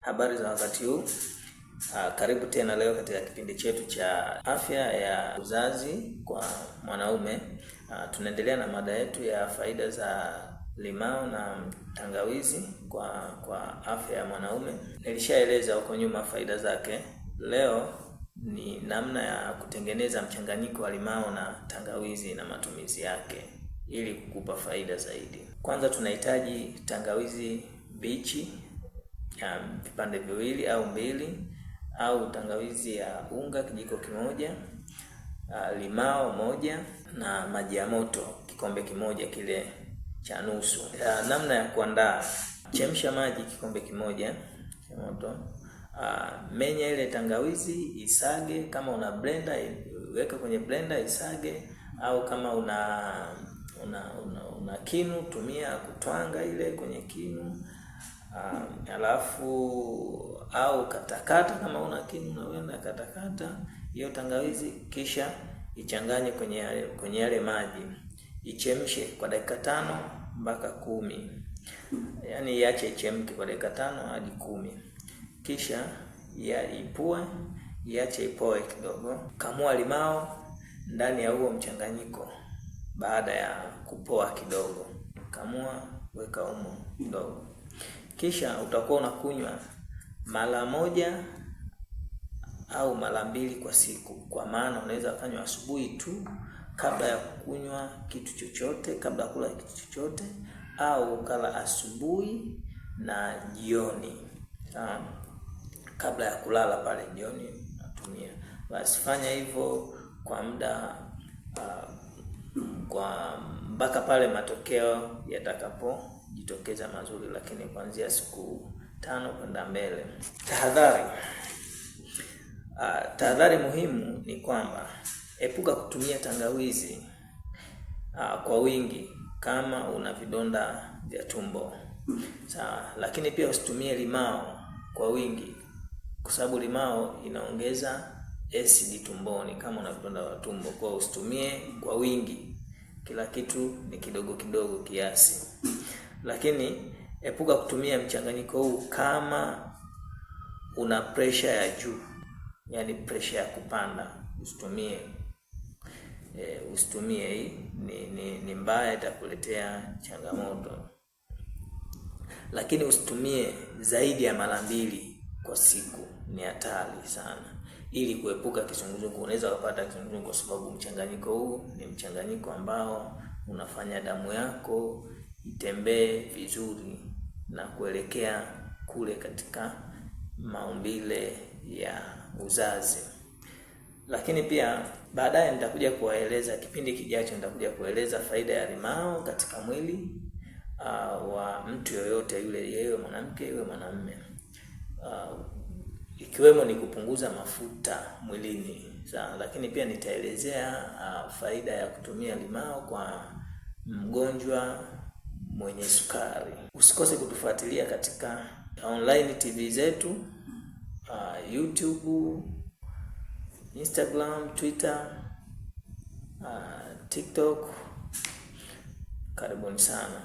Habari za wakati huu. Karibu tena leo katika kipindi chetu cha afya ya uzazi kwa mwanaume. Tunaendelea na mada yetu ya faida za limao na tangawizi kwa afya ya mwanaume. Nilishaeleza huko nyuma faida zake. Leo ni namna ya kutengeneza mchanganyiko wa limao na tangawizi na matumizi yake ili kukupa faida zaidi. Kwanza tunahitaji tangawizi bichi ya vipande viwili au mbili, au tangawizi ya unga kijiko kimoja, limao moja na maji ya moto kikombe kimoja kile cha nusu. Namna ya kuandaa: chemsha maji kikombe kimoja cha moto, menya ile tangawizi, isage. Kama una blender, weka kwenye blender isage, au kama una kinu, tumia kutwanga ile kwenye kinu. Au katakata. Kama una kinu unaweza katakata hiyo tangawizi, kisha ichanganye kwenye yale maji, ichemshe kwa dakika 5 mpaka 10. Yaani iache ichemke kwa dakika 5 hadi 10. Kisha ipue, iache ipoe kidogo. Kamua limao ndani ya huo mchanganyiko baada ya kupoa kidogo. Kamua, weka humo kidogo. Kisha utakuwa unakunywa mara moja au mara mbili kwa siku. Kwa maana unaweza kunywa asubuhi tu kabla ya kunywa kitu chochote, kabla ya kula kitu chochote, au kala asubuhi na jioni. Kabla ya kulala pale jioni natumia. Basi fanya hivyo kwa muda mpaka pale matokeo yatakapojitokeza mazuri, lakini kuanzia siku 5 kwenda mbele. Tahadhari muhimu ni kwamba epuka kutumia tangawizi kwa wingi kama una vidonda vya tumbo. Sawa, lakini pia usitumie limao kwa wingi kwa sababu limao inaongeza acid tumboni kama una vidonda vya tumbo. Kwa usitumie kwa wingi. Kila kitu ni kidogo kidogo kiasi. Lakini epuka kutumia mchanganyiko huu kama una pressure ya juu, yani pressure ya kupanda. Usitumie hii ni mbaya, itakuletea changamoto. Lakini usitumie zaidi ya mara 2 kwa siku, ni hatari sana. Ili kuepuka kizunguzungu. Unaweza kupata kizunguzungu kwa sababu mchanganyiko huu ni mchanganyiko ambao unafanya damu yako itembee vizuri na kuelekea kule katika maumbile ya uzazi. Lakini pia baadaye nitakuja kuwaeleza, kipindi kijacho nitakuja kueleza faida ya limao katika mwili wa mtu yoyote yule, yeye mwanamke yeye mwanamume. Ikiwemo ni kupunguza mafuta mwilini. Sawa, lakini pia nitaelezea faida ya kutumia limao kwa mgonjwa mwenye sukari. Usikose kutufuatilia katika online TV zetu, YouTube, Instagram, Twitter, TikTok. Karibuni sana.